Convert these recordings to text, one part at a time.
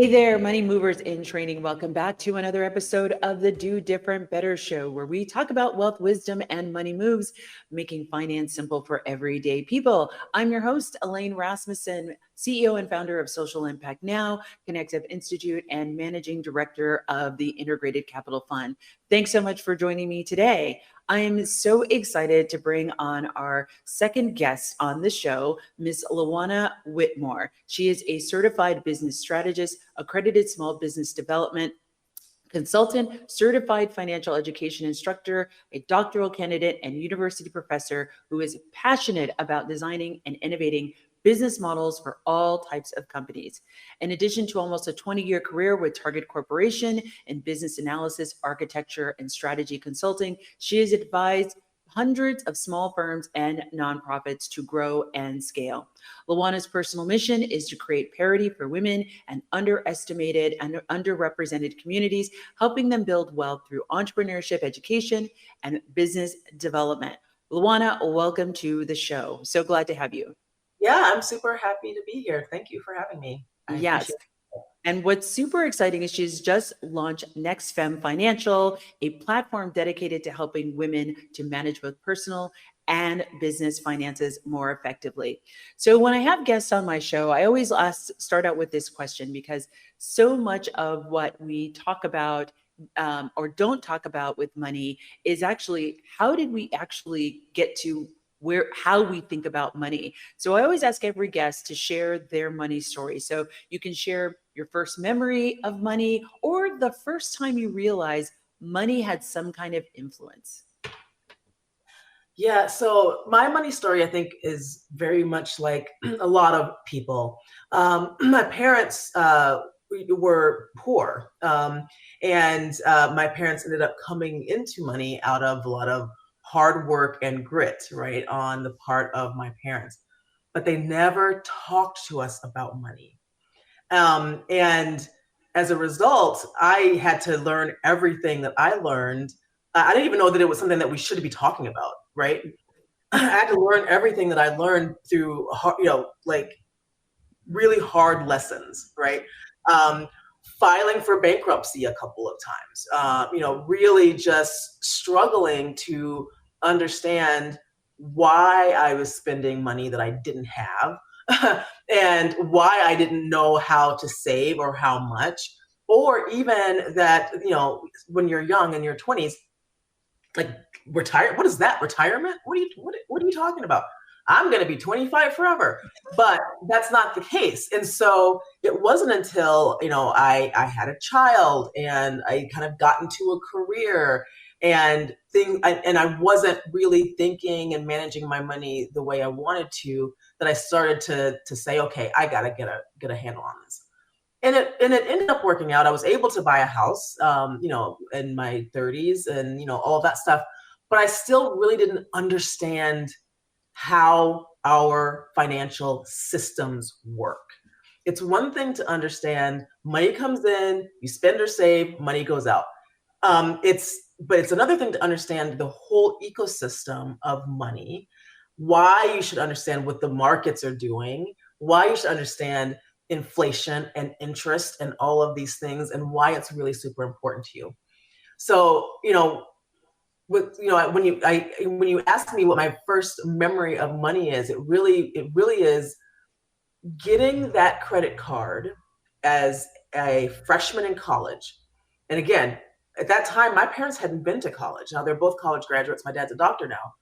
Hey there, money movers in training. Welcome back to another episode of the Do.Different.Better show, where we talk about wealth, wisdom, and money moves, making finance simple for everyday people. I'm your host, Elaine Rasmussen, CEO and founder of Social Impact Now, Connective Institute, and managing director of the Integrated Capital Fund. Thanks so much for joining me today. I am so excited to bring on our second guest on the show, Ms. Juana Whitmore. She is a certified business strategist, accredited small business development consultant, certified financial education instructor, a doctoral candidate, and university professor who is passionate about designing and innovating business models for all types of companies. In addition to almost a 20-year career with Target Corporation in business analysis, architecture, and strategy consulting, she has advised hundreds of small firms and nonprofits to grow and scale. Luana's personal mission is to create parity for women and underestimated and underrepresented communities, helping them build wealth through entrepreneurship, education, and business development. Luana, welcome to the show. So glad to have you. Yeah, I'm super happy to be here. Thank you for having me. I Yes. appreciate And what's super exciting is she's just launched NextFemme Financial, a platform dedicated to helping women to manage both personal and business finances more effectively. So when I have guests on my show, I always start out with this question because so much of what we talk about or don't talk about with money is actually how did we actually get to how we think about money. So I always ask every guest to share their money story. So you can share your first memory of money or the first time you realize money had some kind of influence. Yeah, so my money story, I think, is very much like a lot of people. My parents were poor, and my parents ended up coming into money out of a lot of hard work and grit, right, on the part of my parents. But they never talked to us about money. And as a result, I had to learn everything that I learned. I didn't even know that it was something that we should be talking about, right? I had to learn everything that I learned through, like really hard lessons, right? Um, Filing for bankruptcy a couple of times, really just struggling to understand why I was spending money that I didn't have and why I didn't know how to save or how much, or even that, when you're young in your 20s, like retire. What is that? Retirement? What are you talking about? I'm going to be 25 forever. But that's not the case. And so it wasn't until, I had a child and I kind of got into a career and I wasn't really thinking and managing my money the way I wanted to, that I started to say, okay, I got to get a handle on this. And it ended up working out. I was able to buy a house, in my 30s and, all of that stuff. But I still really didn't understand how our financial systems work. It's one thing to understand money comes in, you spend or save, money goes out. But it's another thing to understand the whole ecosystem of money, why you should understand what the markets are doing, why you should understand inflation and interest and all of these things, and why it's really super important to you. So, when you ask me what my first memory of money is, it really is getting that credit card as a freshman in college. And again, at that time, my parents hadn't been to college. Now they're both college graduates. My dad's a doctor now.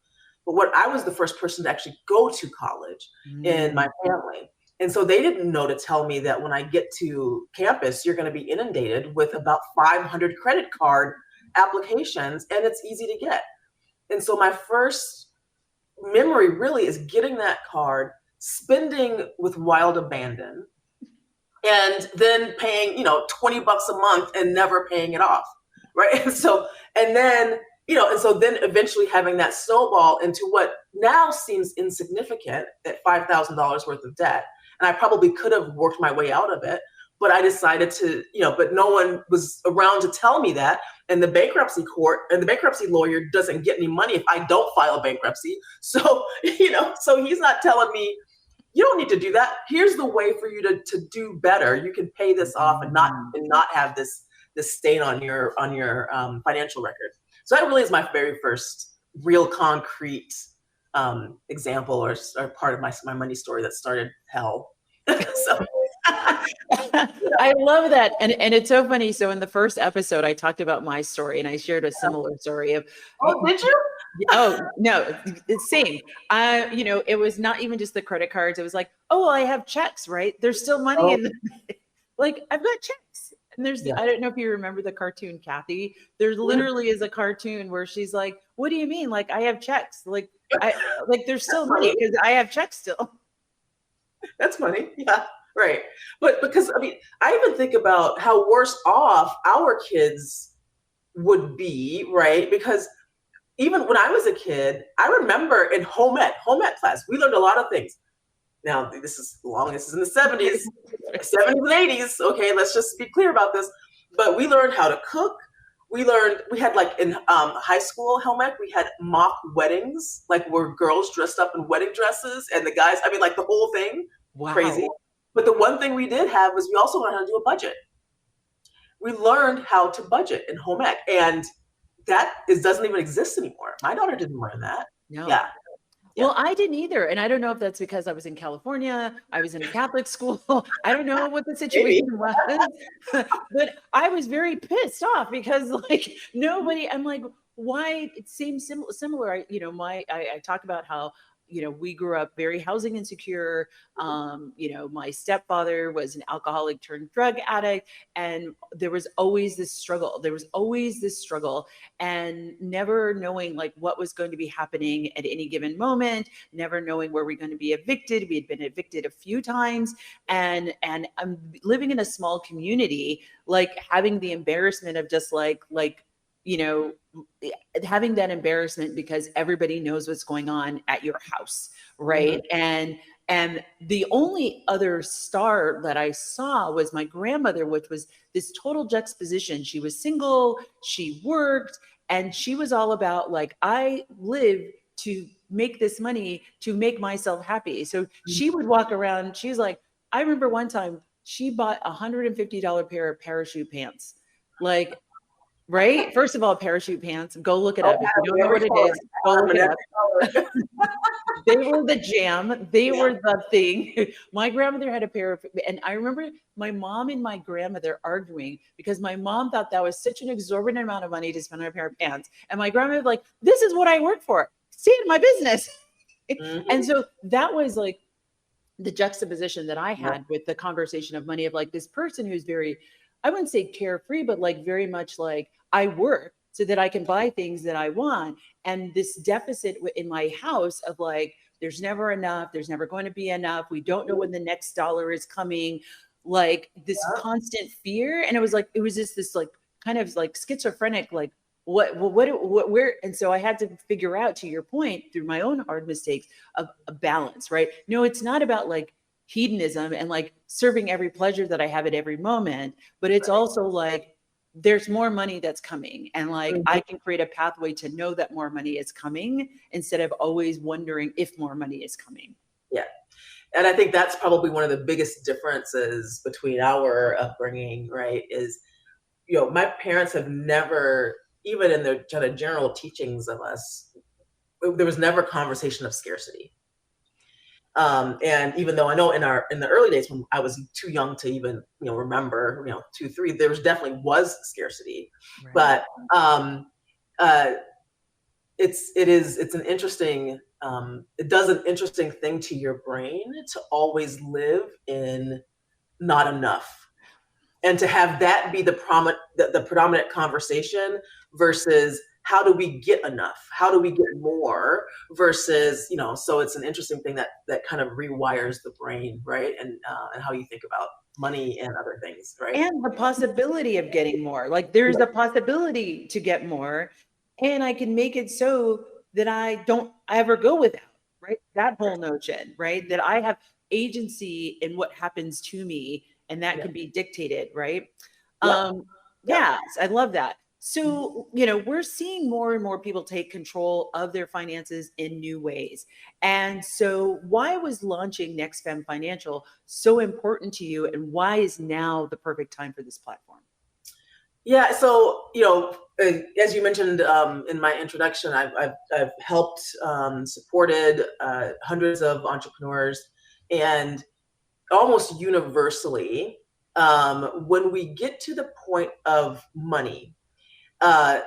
But I was the first person to actually go to college in my family. And so they didn't know to tell me that when I get to campus, you're going to be inundated with about 500 credit card applications, and it's easy to get. And so my first memory really is getting that card, spending with wild abandon, and then paying, $20 a month and never paying it off, right? And then eventually having that snowball into what now seems insignificant at $5,000 worth of debt. And I probably could have worked my way out of it, but I decided to, but no one was around to tell me that. And the bankruptcy court and the bankruptcy lawyer doesn't get any money if I don't file bankruptcy. So, so he's not telling me, you don't need to do that. Here's the way for you to do better. You can pay this off and not have this stain on your financial record. So that really is my very first real concrete example or part of my money story that started hell. So I love that. And it's so funny. So in the first episode, I talked about my story and I shared a similar story of, oh, did you? oh no, it's same. It was not even just the credit cards. It was like, oh, well, I have checks, right? There's still money in like, I've got checks. And I don't know if you remember the cartoon Kathy. There literally is a cartoon where she's like, what do you mean? Like, I have checks. Like, there's still money because I have checks still. That's funny. Yeah. Right. But because, I mean, I even think about how worse off our kids would be, right? Because even when I was a kid, I remember in home ec class, we learned a lot of things. Now, this is in the 70s, 70s and 80s. Okay, let's just be clear about this. But we learned how to cook. We had like in high school home ec, we had mock weddings, like where girls dressed up in wedding dresses and the guys, I mean, like the whole thing. Wow. Crazy. But the one thing we did have was we also learned how to do a budget. We learned how to budget in home ec, and that doesn't even exist anymore. My daughter didn't learn that. No. Yeah. Well, I didn't either. And I don't know if that's because I was in California, I was in a Catholic school. I don't know what the situation was, but I was very pissed off because like I'm like, why it seems similar. I talk about how, we grew up very housing insecure. My stepfather was an alcoholic turned drug addict. And there was always this struggle. And never knowing like what was going to be happening at any given moment, never knowing where we're going to be evicted. We had been evicted a few times. And I'm living in a small community, like having the embarrassment of just having that embarrassment because everybody knows what's going on at your house, right? Mm-hmm. And the only other star that I saw was my grandmother, which was this total juxtaposition. She was single, she worked, and she was all about like, I live to make this money to make myself happy. So she would walk around. She's like, I remember one time she bought $150 pair of parachute pants. Like, right? First of all, parachute pants, go look it up. If you don't know what it is, go look it up. They were the jam. They were the thing. My grandmother had a pair of, and I remember my mom and my grandmother arguing because my mom thought that was such an exorbitant amount of money to spend on a pair of pants. And my grandmother was like, this is what I work for. Stay in my business. Mm-hmm. And so that was like the juxtaposition that I had with the conversation of money of like this person who's very, I wouldn't say carefree, but like very much like I work so that I can buy things that I want. And this deficit in my house of like, there's never enough. There's never going to be enough. We don't know when the next dollar is coming. Like this constant fear. And it was just this like kind of like schizophrenic, like what, where. And so I had to figure out, to your point, through my own hard mistakes, of a balance, right? No, it's not about like hedonism and like serving every pleasure that I have at every moment, but it's also like there's more money that's coming, and like I can create a pathway to know that more money is coming instead of always wondering if more money is coming. Yeah. And I think that's probably one of the biggest differences between our upbringing, right? Is, my parents have never, even in their kind of general teachings of us, there was never conversation of scarcity. And even though I know in the early days when I was too young to even remember 2, 3, there definitely was scarcity, right. But it's an interesting it does an interesting thing to your brain to always live in not enough, and to have that be the predominant conversation versus how do we get enough? How do we get more? Versus, so it's an interesting thing that kind of rewires the brain, right? And how you think about money and other things, right? And the possibility of getting more. Like there's the possibility to get more, and I can make it so that I don't ever go without, right? That whole notion, right? That I have agency in what happens to me, and that can be dictated, right? Yes, I love that. So, we're seeing more and more people take control of their finances in new ways. And so, why was launching NextFemme Financial so important to you? And why is now the perfect time for this platform? Yeah, so as you mentioned in my introduction, I've helped, supported hundreds of entrepreneurs, and almost universally, when we get to the point of money,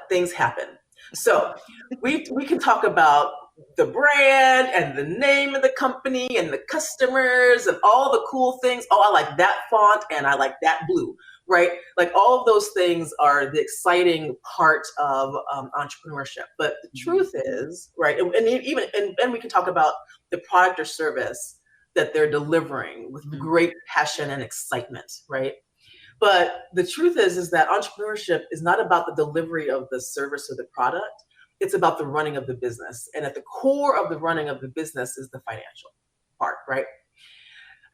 things happen. So we can talk about the brand and the name of the company and the customers and all the cool things. Oh, I like that font and I like that blue, right? Like all of those things are the exciting part of entrepreneurship. But the truth is, right, and we can talk about the product or service that they're delivering with great passion and excitement, right? But the truth is that entrepreneurship is not about the delivery of the service or the product. It's about the running of the business. And at the core of the running of the business is the financial part, right?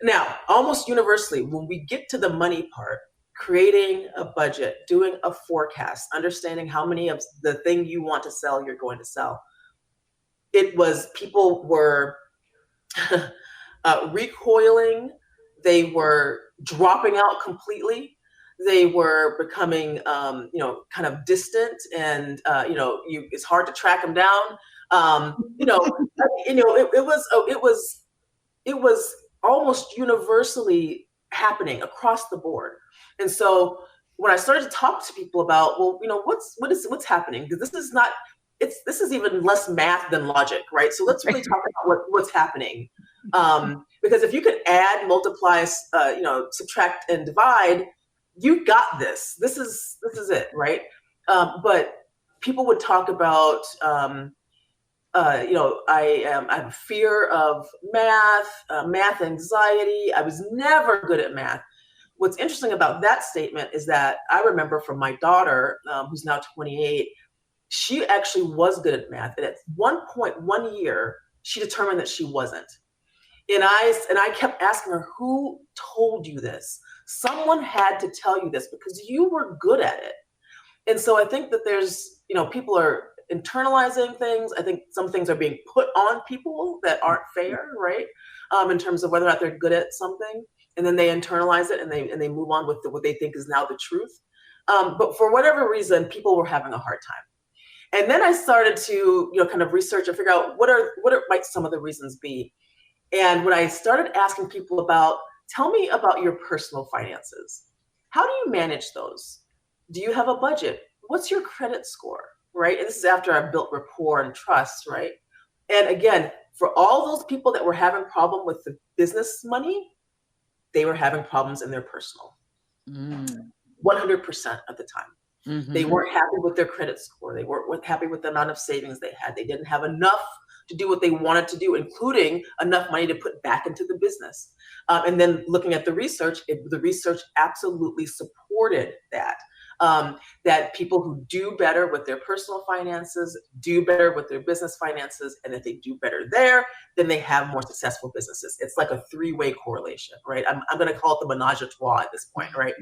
Now, almost universally, when we get to the money part, creating a budget, doing a forecast, understanding how many of the thing you want to sell you're going to sell, people were recoiling. They were dropping out completely. They were becoming, kind of distant, and it's hard to track them down. It was almost universally happening across the board. And so when I started to talk to people about, well, what's happening, because this is even less math than logic, right? So let's really talk about what's happening. Because if you can add, multiply, subtract, and divide, you got this. This is it, right? But people would talk about, I have a fear of math, math anxiety. I was never good at math. What's interesting about that statement is that I remember from my daughter, who's now 28, she actually was good at math. And at one year, she determined that she wasn't. And I kept asking her, who told you this? Someone had to tell you this because you were good at it. And so I think that there's, people are internalizing things. I think some things are being put on people that aren't fair, right? In terms of whether or not they're good at something. And then they internalize it and they move on with what they think is now the truth. But for whatever reason, people were having a hard time. And then I started to, kind of research and figure out what might some of the reasons be. And when I started asking people about, tell me about your personal finances. How do you manage those? Do you have a budget? What's your credit score, right? And this is after I built rapport and trust, right? And again, for all those people that were having problem with the business money, they were having problems in their personal. 100% of the time. Mm-hmm. They weren't happy with their credit score. They weren't happy with the amount of savings they had. They didn't have enough to do what they wanted to do, including enough money to put back into the business. And then looking at the research absolutely supported that. That people who do better with their personal finances do better with their business finances. And if they do better there, then they have more successful businesses. It's like a three-way correlation, right? I'm going to call it the menage a trois at this point, right?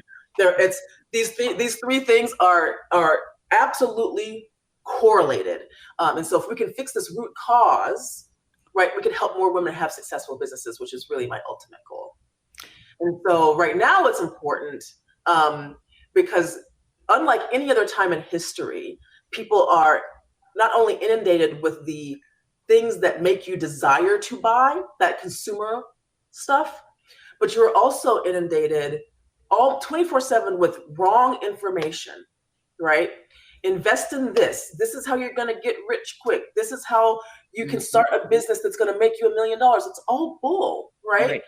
These three things are absolutely correlated. And so if we can fix this root cause, right, we can help more women have successful businesses, which is really my ultimate goal. And so right now it's important because unlike any other time in history, people are not only inundated with the things that make you desire to buy, that consumer stuff, but you're also inundated all 24/7 with wrong information, right? Invest in this. This is how you're going to get rich quick. This is how you can start a business that's going to make you $1 million. It's all bull, right?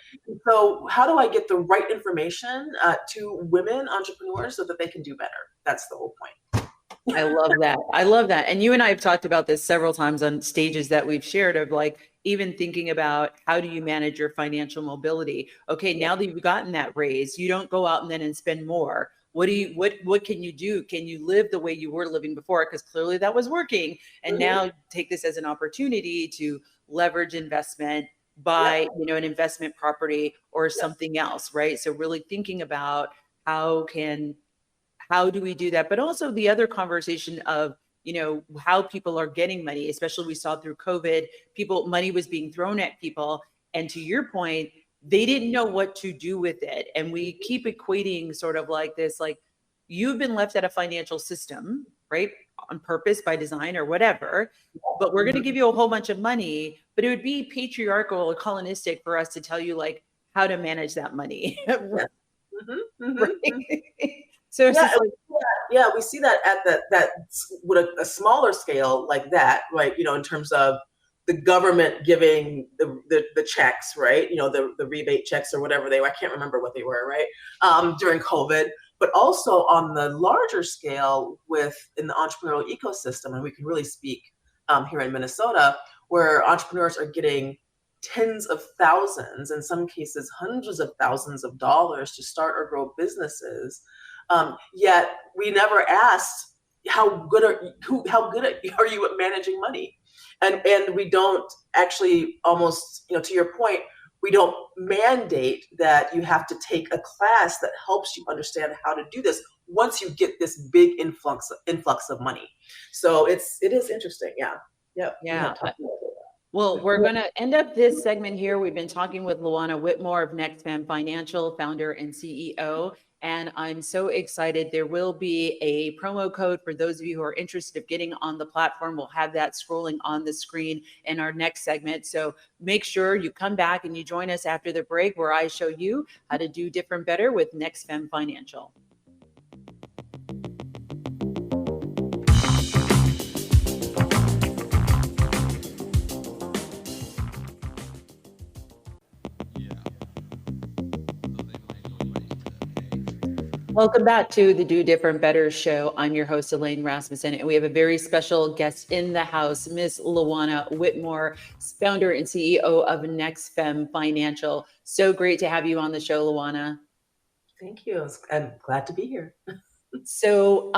So how do I get the right information to women entrepreneurs so that they can do better? That's the whole point. I love that. I love that. And you and I have talked about this several times on stages that we've shared of like, even thinking about how do you manage your financial mobility? Okay, now that you've gotten that raise, you don't go out and then spend more. What can you do? Can you live the way you were living before? Because clearly that was working. And now take this as an opportunity to leverage investment, buy, an investment property or something else, right? So really thinking about how can how do we do that? But also the other conversation of, how people are getting money, especially we saw through COVID, money was being thrown at people. And to your point, they didn't know what to do with it. And we keep equating sort of like this, like you've been left at a financial system, right? On purpose, by design or whatever, but we're going to give you a whole bunch of money, but it would be patriarchal or colonistic for us to tell you like how to manage that money. Yeah. Right? So it's just like, yeah, we see that at that with a smaller scale like that, right? In terms of the government giving the checks, right? The rebate checks or whatever they were. I can't remember what they were, right? During COVID, but also on the larger scale in the entrepreneurial ecosystem, and we can really speak here in Minnesota, where entrepreneurs are getting tens of thousands, in some cases hundreds of thousands of dollars to start or grow businesses. Yet we never asked how good are you at managing money, and we don't actually, almost, to your point, we don't mandate that you have to take a class that helps you understand how to do this once you get this big influx of money. So it is interesting. Yeah. Well, we're going to end up this segment here. We've been talking with Juana Whitmore of NextFemme Financial, founder and CEO. And I'm so excited. There will be a promo code for those of you who are interested in getting on the platform. We'll have that scrolling on the screen in our next segment. So make sure you come back and you join us after the break, where I show you how to do different better with NextFemme Financial. Welcome back to the Do Different Better show. I'm your host, Elaine Rasmussen, and we have a very special guest in the house, Miss Juana Whitmore, founder and CEO of NextFemme Financial. So great to have you on the show, Juana. Thank you. I'm glad to be here. So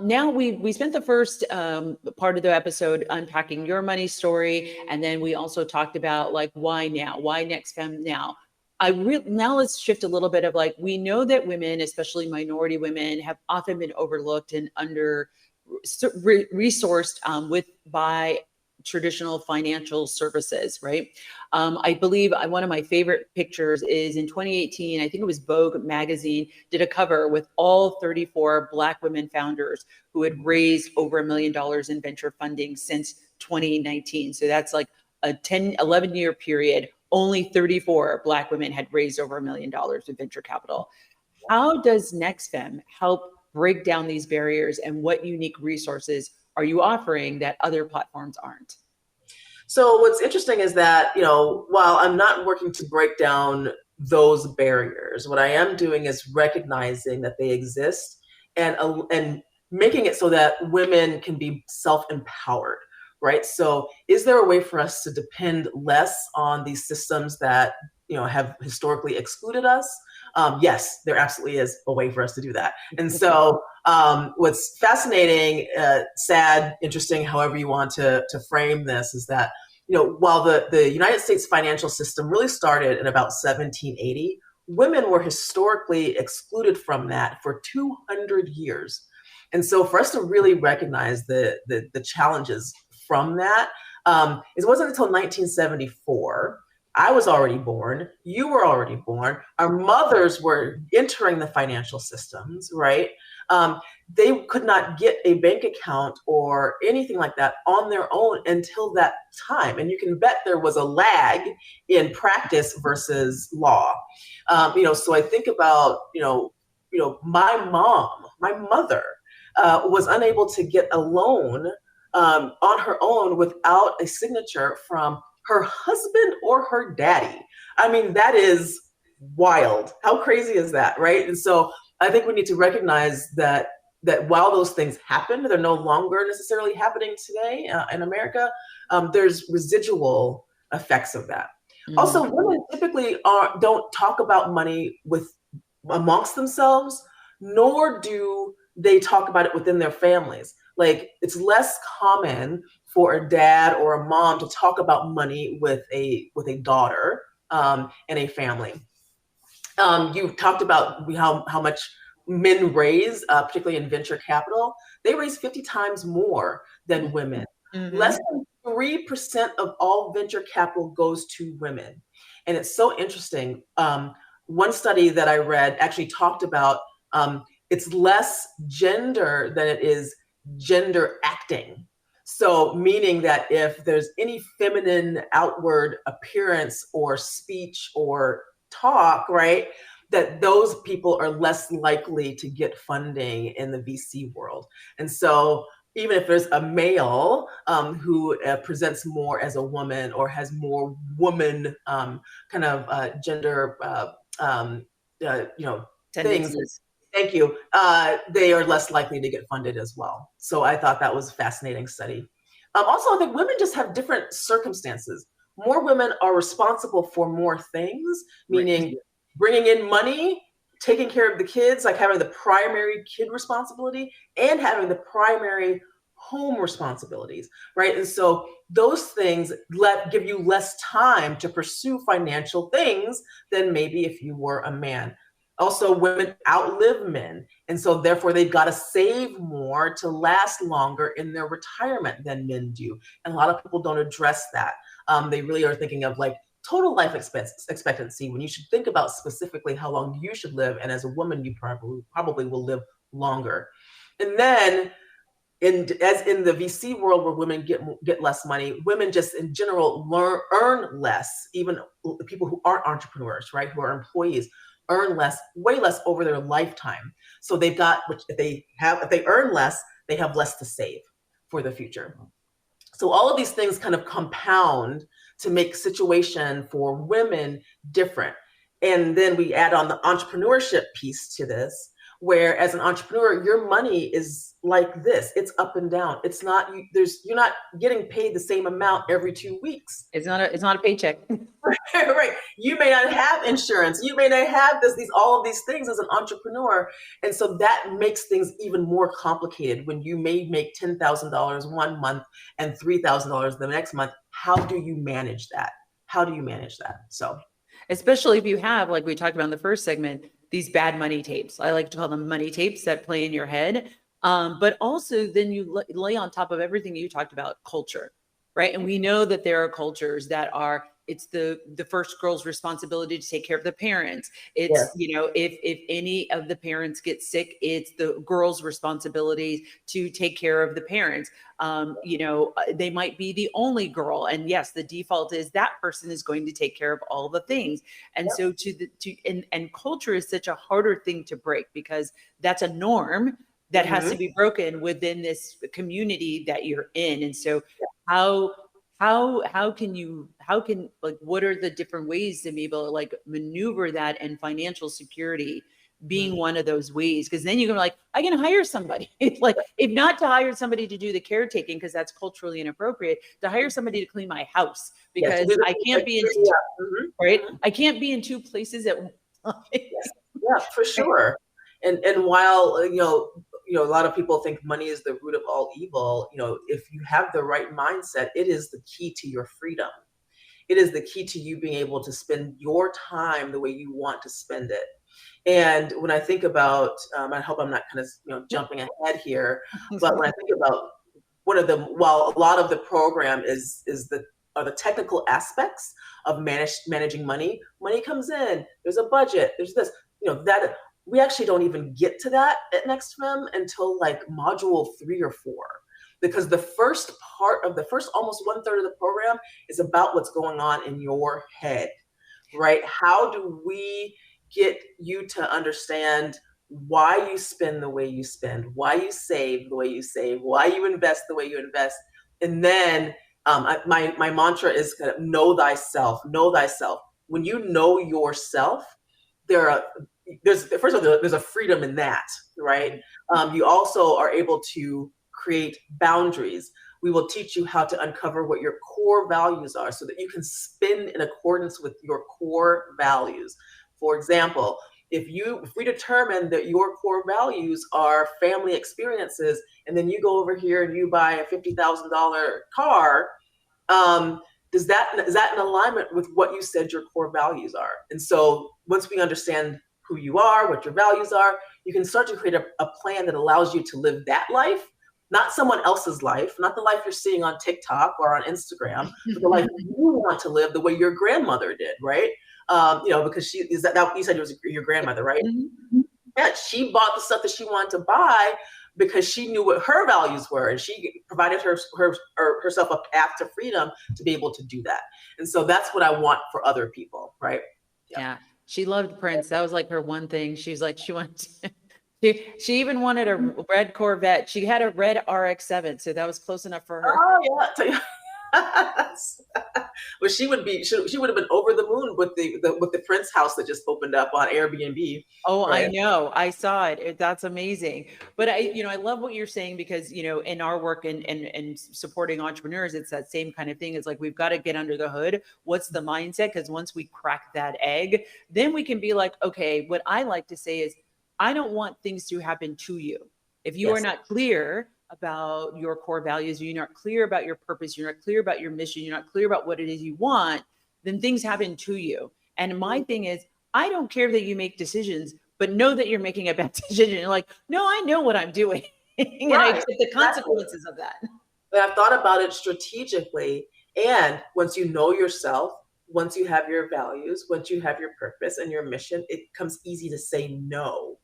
now we spent the first part of the episode unpacking your money story, and then we also talked about like why now, why NextFemme now. Now let's shift a little bit of like, we know that women, especially minority women, have often been overlooked and under resourced by traditional financial services, right? I believe one of my favorite pictures is in 2018, I think it was Vogue magazine did a cover with all 34 Black women founders who had raised over $1 million in venture funding since 2019. So that's like a 11 year period. Only 34 Black women had raised over $1 million in venture capital. How does NextFemme help break down these barriers, and what unique resources are you offering that other platforms aren't? So what's interesting is that, while I'm not working to break down those barriers, what I am doing is recognizing that they exist and making it so that women can be self-empowered. Right. So is there a way for us to depend less on these systems that, have historically excluded us? Yes, there absolutely is a way for us to do that. And so what's fascinating, sad, interesting, however you want to frame this, is that, while the United States financial system really started in about 1780, women were historically excluded from that for 200 years. And so for us to really recognize the challenges from that, it wasn't until 1974. I was already born. You were already born. Our mothers were entering the financial systems, right? They could not get a bank account or anything like that on their own until that time. And you can bet there was a lag in practice versus law. So I think about, my mother was unable to get a loan on her own without a signature from her husband or her daddy. I mean, that is wild. How crazy is that, right? And so I think we need to recognize that while those things happen, they're no longer necessarily happening today in America. There's residual effects of that. Mm-hmm. Also, women typically don't talk about money amongst themselves, nor do they talk about it within their families. Like, it's less common for a dad or a mom to talk about money with a daughter in a family. You talked about how much men raise, particularly in venture capital, they raise 50 times more than women. Mm-hmm. Less than 3% of all venture capital goes to women. And it's so interesting. One study that I read actually talked about it's less gender than it is gender acting. So, meaning that if there's any feminine outward appearance or speech or talk, right, that those people are less likely to get funding in the VC world. And so, even if there's a male who presents more as a woman or has more woman kind of gender, things. Tendencies. Thank you. They are less likely to get funded as well. So I thought that was a fascinating study. Also, I think women just have different circumstances. More women are responsible for more things, Right. meaning bringing in money, taking care of the kids, like having the primary kid responsibility and having the primary home responsibilities, right? And so those things give you less time to pursue financial things than maybe if you were a man. Also, women outlive men. And so therefore they've got to save more to last longer in their retirement than men do. And a lot of people don't address that. They really are thinking of like total life expectancy when you should think about specifically how long you should live. And as a woman, you probably will live longer. And then as in the VC world where women get less money, women just in general earn less. Even people who aren't entrepreneurs, right, who are employees, earn less, way less over their lifetime. So they've got, if they earn less, they have less to save for the future. So all of these things kind of compound to make situation for women different. And then we add on the entrepreneurship piece to this, where as an entrepreneur, your money is like this. It's up and down. It's not, you're not getting paid the same amount every 2 weeks. It's not a paycheck. Right. You may not have insurance. You may not have all of these things as an entrepreneur. And so that makes things even more complicated when you may make $10,000 one month and $3,000 the next month. How do you manage that? So, Especially if you have, like we talked about in the first segment, these bad money tapes. I like to call them money tapes that play in your head. But also then you lay on top of everything you talked about, culture, right? And we know that there are cultures that are, it's the first girl's responsibility to take care of the parents. It's, yes. If any of the parents get sick, it's the girl's responsibility to take care of the parents. They might be the only girl. And yes, the default is that person is going to take care of all the things. And Yep. so and culture is such a harder thing to break because that's a norm that has to be broken within this community that you're in. And so how can like, what are the different ways to be able to like maneuver that, and financial security being one of those ways? Because then you can be like, I can hire somebody. It's like, if not to hire somebody to do the caretaking, because that's culturally inappropriate, to hire somebody to clean my house, because I can't be in right. I can't be in two places at once. Yes. Yeah, for sure. And while a lot of people think money is the root of all evil, if you have the right mindset, it is the key to your freedom. It is the key to you being able to spend your time the way you want to spend it. And when I think about, I hope I'm not kind of jumping ahead here, but when I think about while a lot of the program are the technical aspects of managing money. Money comes in, there's a budget, there's this, that we actually don't even get to that at NextFemme until like module 3 or 4. Because the first almost 1/3 of the program is about what's going on in your head, right? How do we get you to understand why you spend the way you spend, why you save the way you save, why you invest the way you invest? And then my mantra is kind of know thyself, know thyself. When you know yourself, there's a freedom in that, right? You also are able to create boundaries. We will teach you how to uncover what your core values are so that you can spend in accordance with your core values. For example, if we determine that your core values are family experiences, and then you go over here and you buy a $50,000 car, is that in alignment with what you said your core values are? And so once we understand who you are, what your values are, you can start to create a plan that allows you to live that life, not someone else's life, not the life you're seeing on TikTok or on Instagram, but the life you want to live the way your grandmother did, right? Because she is that you said it was your grandmother, right? Mm-hmm. Yeah, she bought the stuff that she wanted to buy because she knew what her values were, and she provided herself a path to freedom to be able to do that. And so that's what I want for other people, right? Yeah. She loved Prince. That was like her one thing. She's like, she wanted she even wanted a red Corvette. She had a red RX-7, so that was close enough for her. Oh yeah. Well, she would have been over the moon with the Prince house that just opened up on Airbnb. Oh, Right? I know. I saw it. That's amazing. But I love what you're saying because, in our work and supporting entrepreneurs, it's that same kind of thing. It's like, we've got to get under the hood. What's the mindset? Because once we crack that egg, then we can be like, okay, what I like to say is, I don't want things to happen to you. If you are not clear about your core values, you're not clear about your purpose, you're not clear about your mission, you're not clear about what it is you want, then things happen to you. And my thing is, I don't care that you make decisions, but know that you're making a bad decision. You're like, no, I know what I'm doing. And I accept the consequences of that. But I've thought about it strategically. And once you know yourself, once you have your values, once you have your purpose and your mission, it becomes easy to say no.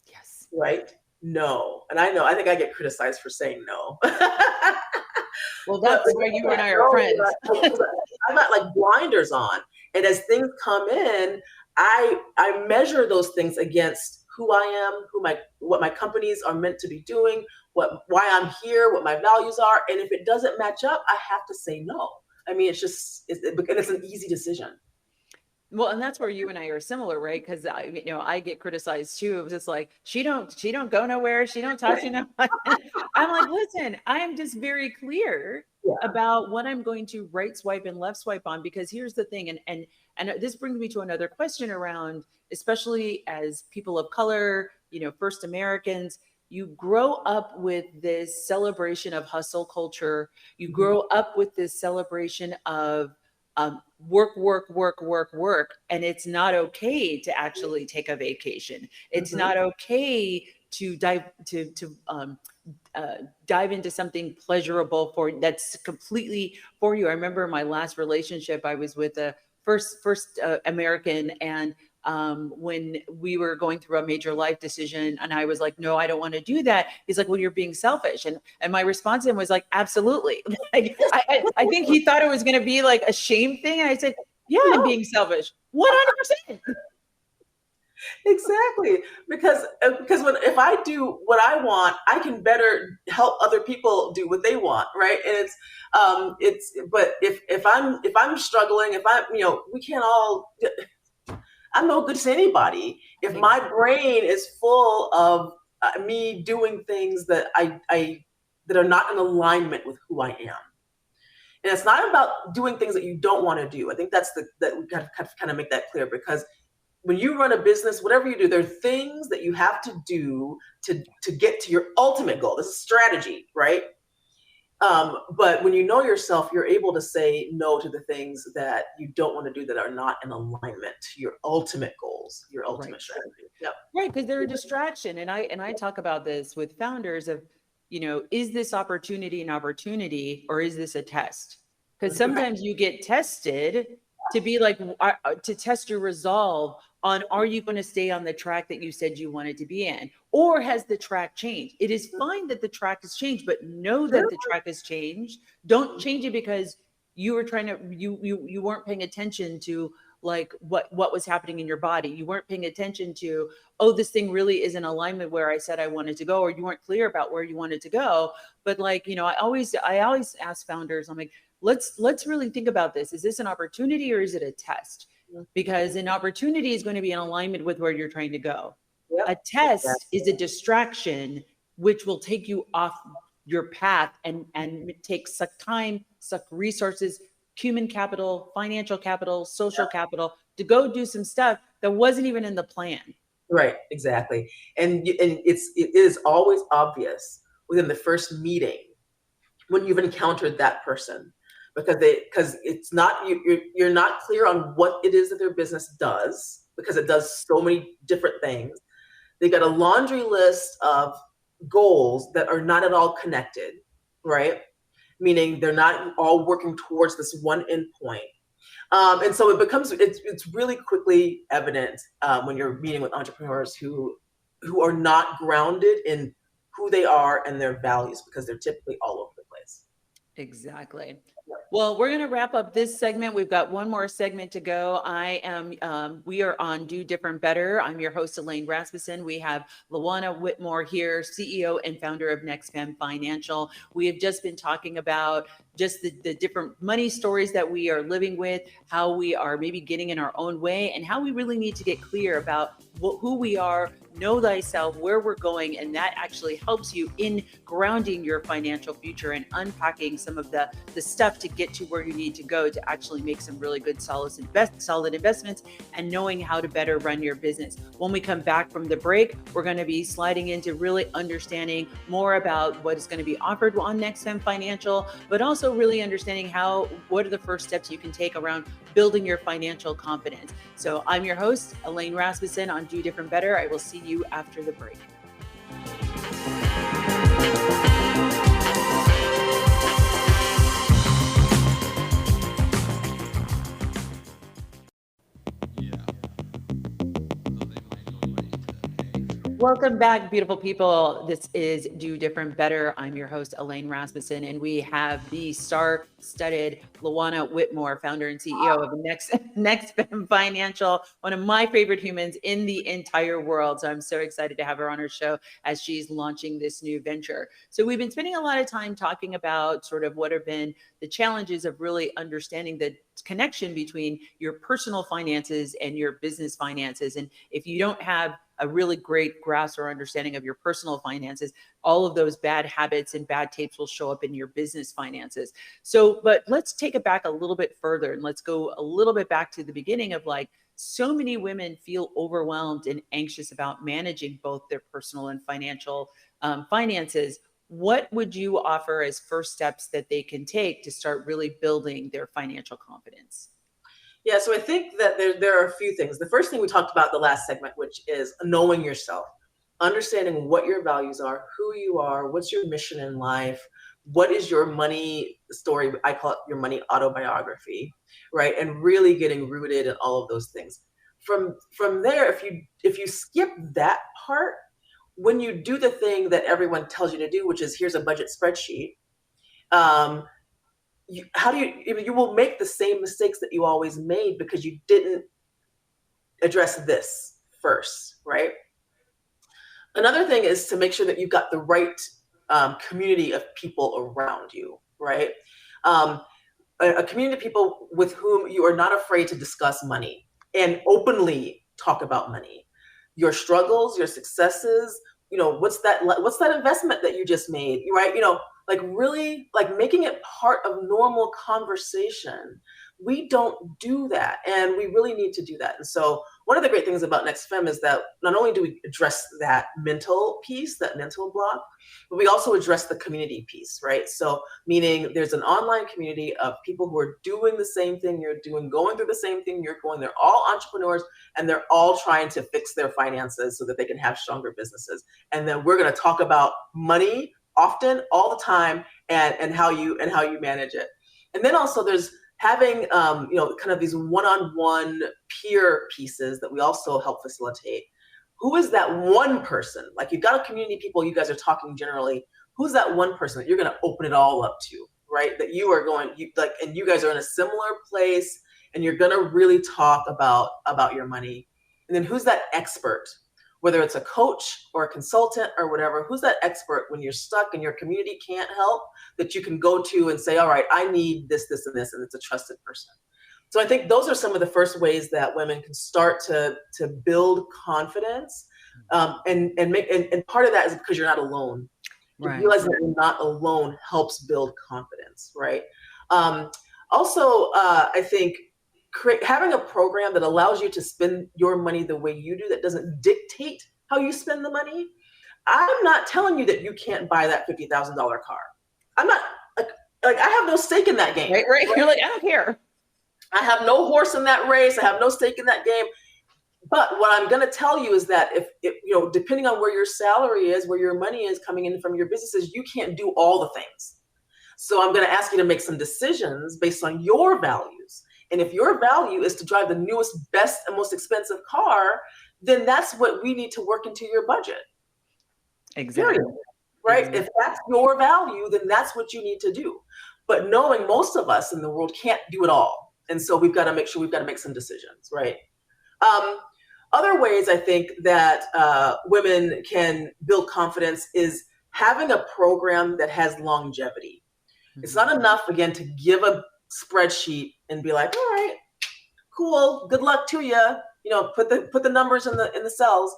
Yes. Right? No. And I think I get criticized for saying no. Well, that's why you and I are friends. I've got like blinders on. And as things come in, I measure those things against who I am, what my companies are meant to be doing, why I'm here, what my values are. And if it doesn't match up, I have to say no. I mean, it's an easy decision. Well, and that's where you and I are similar, right? Because I get criticized too. It was just like, she don't go nowhere. She don't talk to nobody. I'm like, listen, I am just very clear about what I'm going to right swipe and left swipe on, because here's the thing. And this brings me to another question around, especially as people of color, first Americans, you grow up with this celebration of hustle culture. You grow up with this celebration of work, and it's not okay to actually take a vacation. It's not okay to dive into something pleasurable that's completely for you. I remember my last relationship, I was with a first American, and when we were going through a major life decision, and I was like, no, I don't want to do that. He's like, well, you're being selfish. And my response to him was like, absolutely. Like, I think he thought it was going to be like a shame thing. And I said, yeah, I'm being selfish. 100%. Exactly. Because if I do what I want, I can better help other people do what they want. Right. And but if I'm struggling, we can't all, I'm no good to anybody if my brain is full of me doing things that that are not in alignment with who I am. And it's not about doing things that you don't want to do. I think that we got to kind of make that clear, because when you run a business, whatever you do, there are things that you have to do to get to your ultimate goal. This is strategy, right? But when you know yourself, you're able to say no to the things that you don't want to do, that are not in alignment to your ultimate goals, your ultimate strategy. Yep. Right, because they're a distraction. And I talk about this with founders of, is this opportunity an opportunity, or is this a test? Because sometimes you get tested to be like, to test your resolve on, are you going to stay on the track that you said you wanted to be in, or has the track changed? It is fine that the track has changed, but know that the track has changed. Don't change it because you were you weren't paying attention to like what was happening in your body. You weren't paying attention to, oh, this thing really is in alignment where I said I wanted to go, or you weren't clear about where you wanted to go. But like, I always ask founders, I'm like, let's really think about this. Is this an opportunity or is it a test? Because an opportunity is going to be in alignment with where you're trying to go. Yep. A test is a distraction, which will take you off your path and take suck time, suck resources, human capital, financial capital, social capital, to go do some stuff that wasn't even in the plan. Right, exactly. And it is always obvious within the first meeting when you've encountered that person, because it's not, you're not clear on what it is that their business does, because it does so many different things. They got a laundry list of goals that are not at all connected, right? Meaning they're not all working towards this one endpoint. And so it's really quickly evident when you're meeting with entrepreneurs who are not grounded in who they are and their values, because they're typically all over the place. Exactly. Well, we're going to wrap up this segment. We've got one more segment to go. We are on Do Different Better. I'm your host, Elaine Rasmussen. We have Juana Whitmore here, CEO and founder of NextFemme Financial. We have just been talking about just the different money stories that we are living with, how we are maybe getting in our own way, and how we really need to get clear about who we are, know thyself, where we're going, and that actually helps you in grounding your financial future and unpacking some of the stuff to get to where you need to go to actually make some really good solid investments and knowing how to better run your business. When we come back from the break, we're going to be sliding into really understanding more about what is going to be offered on NextFemme Financial, but also really understanding what are the first steps you can take around building your financial confidence. So I'm your host, Elaine Rasmussen on Do Different Better. I will see you after the break. Welcome back, beautiful people. This is Do Different Better. I'm your host, Elaine Rasmussen, and we have the star-studded Juana Whitmore, founder and CEO of NextFemme Financial, one of my favorite humans in the entire world. So I'm so excited to have her on her show as she's launching this new venture. So we've been spending a lot of time talking about sort of what have been the challenges of really understanding the connection between your personal finances and your business finances. And if you don't have a really great grasp or understanding of your personal finances, all of those bad habits and bad tapes will show up in your business finances. So, but let's take it back a little bit further and let's go a little bit back to the beginning of like, so many women feel overwhelmed and anxious about managing both their personal and financial finances. What would you offer as first steps that they can take to start really building their financial confidence? Yeah, so I think that there are a few things. The first thing we talked about the last segment, which is knowing yourself, understanding what your values are, who you are, what's your mission in life, what is your money story? I call it your money autobiography, right? And really getting rooted in all of those things. From there, if you skip that part, when you do the thing that everyone tells you to do, which is here's a budget spreadsheet, you will make the same mistakes that you always made because you didn't address this first, right? Another thing is to make sure that you've got the right community of people around you, right? A community of people with whom you are not afraid to discuss money and openly talk about money, your struggles, your successes. What's that investment that you just made, right? Like really like making it part of normal conversation. We don't do that, and we really need to do that. And so one of the great things about NextFemme is that not only do we address that mental piece, that mental block, but we also address the community piece, right? So meaning there's an online community of people who are doing the same thing you're doing, going through the same thing you're going. They're all entrepreneurs, and they're all trying to fix their finances so that they can have stronger businesses. And then we're going to talk about money often, all the time, and how you manage it. And then also there's having kind of these one-on-one peer pieces that we also help facilitate. Who is that one person? Like you've got a community of people, you guys are talking generally. Who's that one person that you're going to open it all up to, right? That you are going, and you guys are in a similar place, and you're going to really talk about your money. And then who's that expert? Whether it's a coach or a consultant or whatever, who's that expert when you're stuck and your community can't help, that you can go to and say, all right, I need this, this, and this, and it's a trusted person. So I think those are some of the first ways that women can start to build confidence. And part of that is because you're not alone. Right. Realizing that you're not alone helps build confidence, right? Also, I think having a program that allows you to spend your money the way you do, that doesn't dictate how you spend the money. I'm not telling you that you can't buy that $50,000 car. I'm not like I have no stake in that game. Right. You're like, I don't care. I have no horse in that race. I have no stake in that game. But what I'm going to tell you is that if depending on where your salary is, where your money is coming in from your businesses, you can't do all the things. So I'm going to ask you to make some decisions based on your values. And if your value is to drive the newest, best, and most expensive car, then that's what we need to work into your budget. Exactly. Period. Right? Exactly. If that's your value, then that's what you need to do. But knowing most of us in the world can't do it all. And so we've got to make sure we've got to make some decisions, right? Other ways I think that women can build confidence is having a program that has longevity. Mm-hmm. It's not enough, again, to give a spreadsheet and be like, all right, cool, good luck to you. Put the numbers in the cells.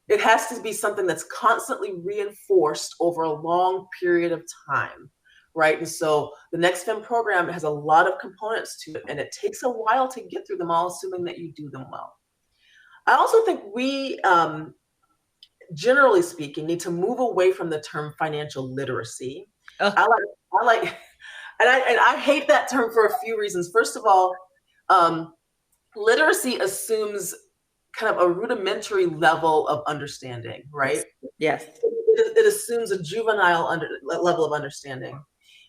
It has to be something that's constantly reinforced over a long period of time, right? And so the NextFemme program has a lot of components to it, and it takes a while to get through them all, assuming that you do them well. I also think we, generally speaking, need to move away from the term financial literacy. Oh. I like, and I hate that term for a few reasons. First of all, literacy assumes kind of a rudimentary level of understanding, right? Yes. It assumes a juvenile level of understanding.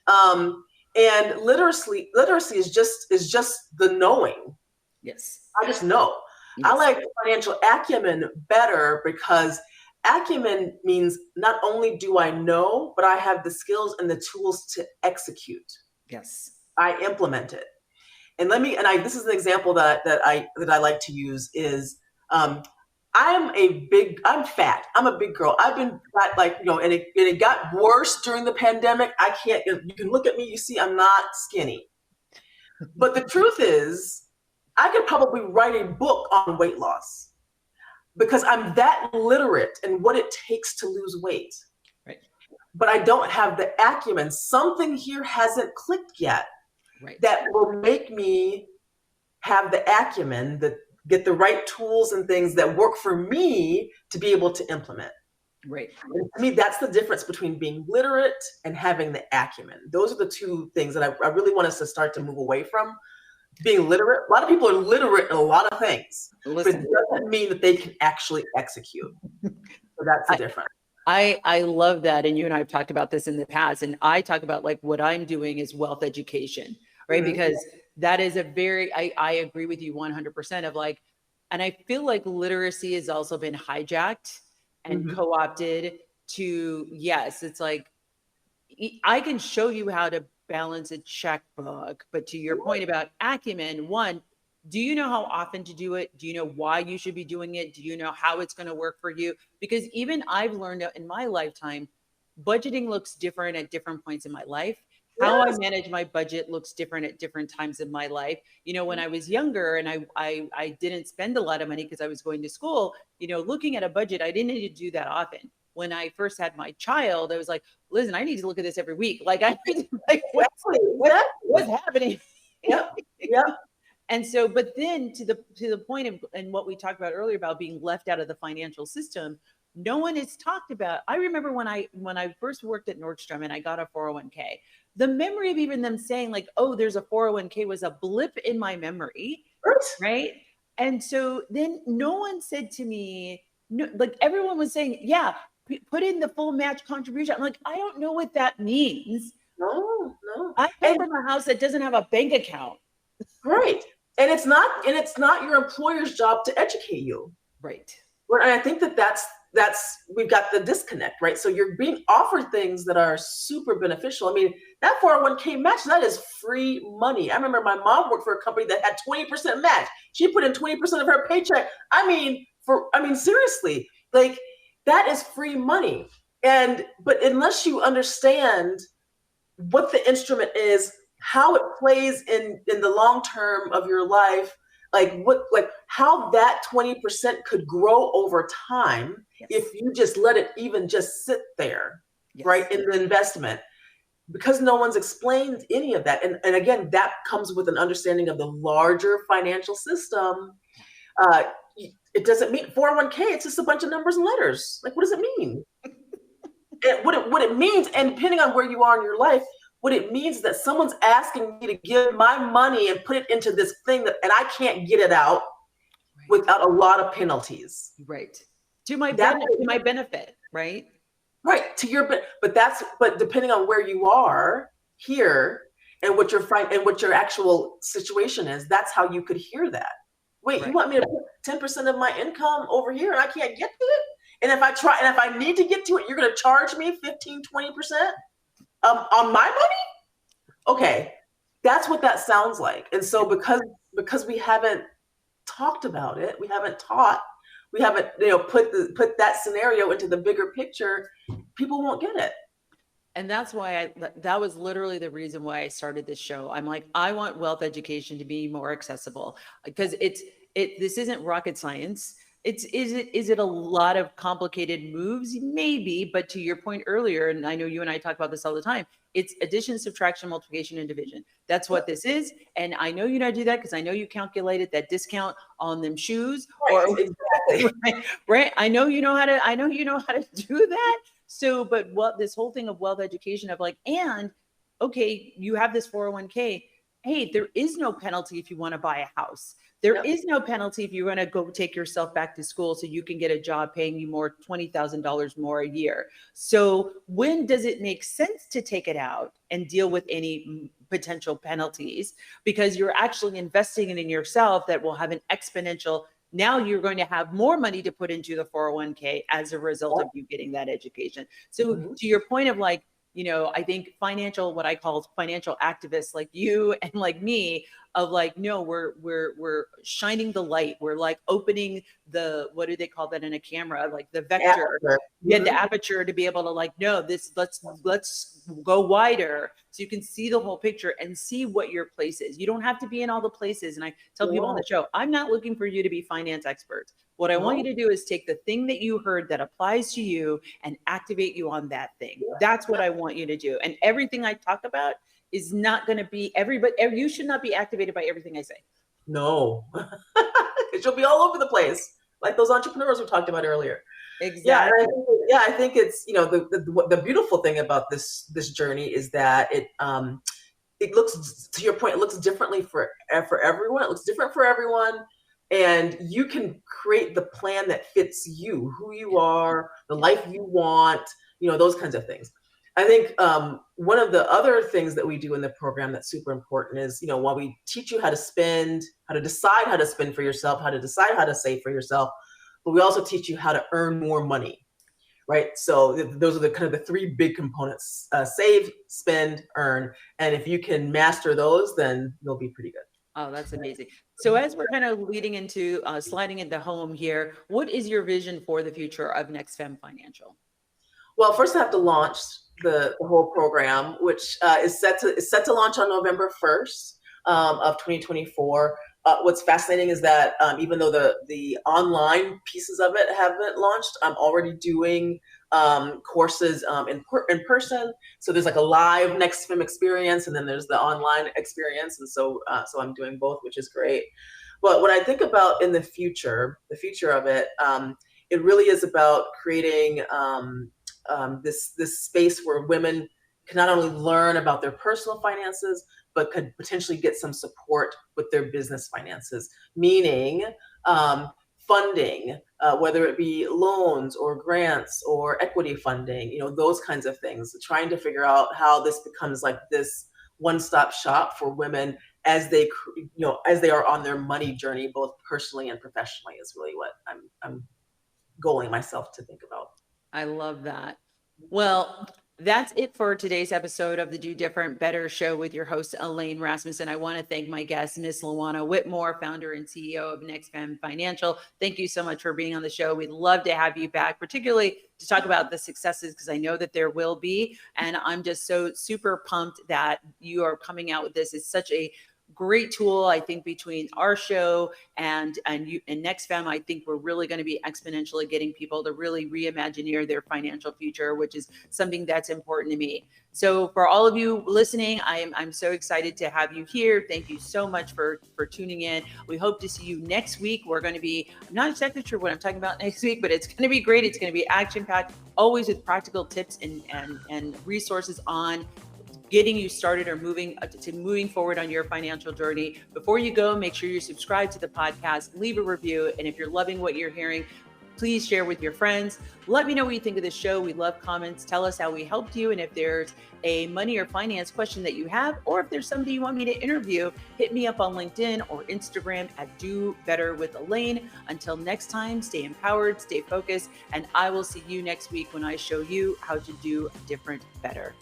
And literacy is just the knowing. Yes. I just know. Yes. I like financial acumen better because acumen means not only do I know, but I have the skills and the tools to execute. Yes. I implement it. And this is an example that I like to use is, I'm fat. I'm a big girl. I've been fat, and it got worse during the pandemic. You can look at me, you see I'm not skinny. But the truth is, I could probably write a book on weight loss because I'm that literate in what it takes to lose weight. Right. But I don't have the acumen. Something here hasn't clicked yet. Right. That will make me have the acumen, get the right tools and things that work for me to be able to implement. Right. And to me, that's the difference between being literate and having the acumen. Those are the two things that I really want us to start to move away from. Being literate. A lot of people are literate in a lot of things, but it doesn't mean that they can actually execute. So that's the difference. I love that. And you and I have talked about this in the past. And I talk about what I'm doing is wealth education, right? Mm-hmm. Because that is I agree with you 100% of and I feel like literacy has also been hijacked and mm-hmm. co-opted to, yes, it's I can show you how to balance a checkbook, but to your point about acumen, one, do you know how often to do it? Do you know why you should be doing it? Do you know how it's going to work for you? Because even I've learned in my lifetime, budgeting looks different at different points in my life. Yes. How I manage my budget looks different at different times in my life. When I was younger and I didn't spend a lot of money because I was going to school, looking at a budget, I didn't need to do that often. When I first had my child, I was like, listen, I need to look at this every week. I need to, what's happening? Yep. Yep. And so, but then to the point of, and what we talked about earlier about being left out of the financial system, no one has talked about. I remember when I first worked at Nordstrom and I got a 401k, the memory of even them saying oh, there's a 401k was a blip in my memory. Right. And so then no one said to me, no, everyone was saying, yeah, put in the full match contribution. I'm I don't know what that means. No. I come from a house that doesn't have a bank account. Right. And it's not your employer's job to educate you. Right. And I think that's we've got the disconnect, right? So you're being offered things that are super beneficial. I mean, that 401k match, that is free money. I remember my mom worked for a company that had 20% match. She put in 20% of her paycheck. I mean, seriously, that is free money. But unless you understand what the instrument is, how it plays in the long term of your life, how that 20% could grow over time. Yes. If you just let it even just sit there, yes. Right, in the investment, because no one's explained any of that. And again, that comes with an understanding of the larger financial system. It doesn't mean 401k. It's just a bunch of numbers and letters. What does it mean? And what it means, and depending on where you are in your life, what it means is that someone's asking me to give my money and put it into this thing and I can't get it out. without a lot of penalties. Right. To my benefit, right? Right. But depending on where you are here and what your actual situation is, that's how you could hear that. Wait, Right. you want me to put 10% of my income over here and I can't get to it? And if I need to get to it, you're going to charge me 15, 20% on my money? Okay. That's what that sounds like. And so because we haven't talked about it, we haven't put that scenario into the bigger picture, people won't get it. And that's why that was literally the reason why I started this show. I'm like, I want wealth education to be more accessible, because this isn't rocket science. Is it a lot of complicated moves? Maybe, but to your point earlier, and I know you and I talk about this all the time, it's addition, subtraction, multiplication, and division. That's what this is. And I know you know how to do that because I know you calculated that discount on them shoes. Right, exactly. Right. I know you know how to do that. So, but what this whole thing of wealth education of like, and okay, you have this 401k. Hey, there is no penalty if you want to buy a house. There is no penalty if you want to go take yourself back to school so you can get a job paying you more, $20,000 more a year. So when does it make sense to take it out and deal with any potential penalties? Because you're actually investing it in yourself that will have an exponential. Now you're going to have more money to put into the 401k as a result of you getting that education. So to your point of like, I think what I call financial activists like you and like me, of like, no, we're shining the light. We're like opening what do they call that in a camera? Like the vector, the aperture to be able to like, no, let's go wider so you can see the whole picture and see what your place is. You don't have to be in all the places. And I tell people on the show, I'm not looking for you to be finance experts. What I want you to do is take the thing that you heard that applies to you and activate you on that thing. That's what I want you to do. And everything I talk about is not going to be you should not be activated by everything I say. No, because you'll be all over the place, like those entrepreneurs we talked about earlier. Exactly. I think it's, the beautiful thing about this journey is that it looks, to your point, it looks differently for everyone. It looks different for everyone. And you can create the plan that fits you, who you are, the life you want, those kinds of things. I think one of the other things that we do in the program that's super important is, while we teach you how to spend, how to decide how to spend for yourself, how to decide how to save for yourself, but we also teach you how to earn more money, right? So those are the kind of the three big components: save, spend, earn. And if you can master those, then you'll be pretty good. Oh, that's amazing. So as we're kind of leading into sliding into home here, what is your vision for the future of NextFemme Financial? Well, first I have to launch the whole program, which is set to launch on November 1st of 2024. What's fascinating is that even though the online pieces of it haven't launched, I'm already doing courses in person. So there's like a live NextFemme experience, and then there's the online experience. And so I'm doing both, which is great. But what I think about in the future of it, it really is about creating this space where women can not only learn about their personal finances, but could potentially get some support with their business finances, meaning funding, whether it be loans or grants or equity funding, those kinds of things, trying to figure out how this becomes like this one-stop shop for women as they are on their money journey, both personally and professionally, is really what I'm goaling myself to think about. I love that. Well, that's it for today's episode of the Do Different Better show with your host, Elaine Rasmussen. I want to thank my guest, Miss Juana Whitmore, founder and CEO of NextFemme Financial. Thank you so much for being on the show. We'd love to have you back, particularly to talk about the successes, because I know that there will be. And I'm just so super pumped that you are coming out with this. It's such a great tool. I think between our show and you and NextFemme, I think we're really going to be exponentially getting people to really reimagineer their financial future, which is something that's important to me. So for all of you listening, I'm so excited to have you here. Thank you so much for tuning in. We hope to see you next week. We're going to be, I'm not exactly sure what I'm talking about next week, but it's going to be great. It's going to be action-packed, always with practical tips and resources on getting you started or moving forward on your financial journey. Before you go, make sure you subscribe to the podcast, leave a review. And if you're loving what you're hearing, please share with your friends. Let me know what you think of the show. We love comments. Tell us how we helped you. And if there's a money or finance question that you have, or if there's somebody you want me to interview, hit me up on LinkedIn or Instagram at Do Better with Elaine. Until next time, stay empowered, stay focused, and I will see you next week when I show you how to do different better.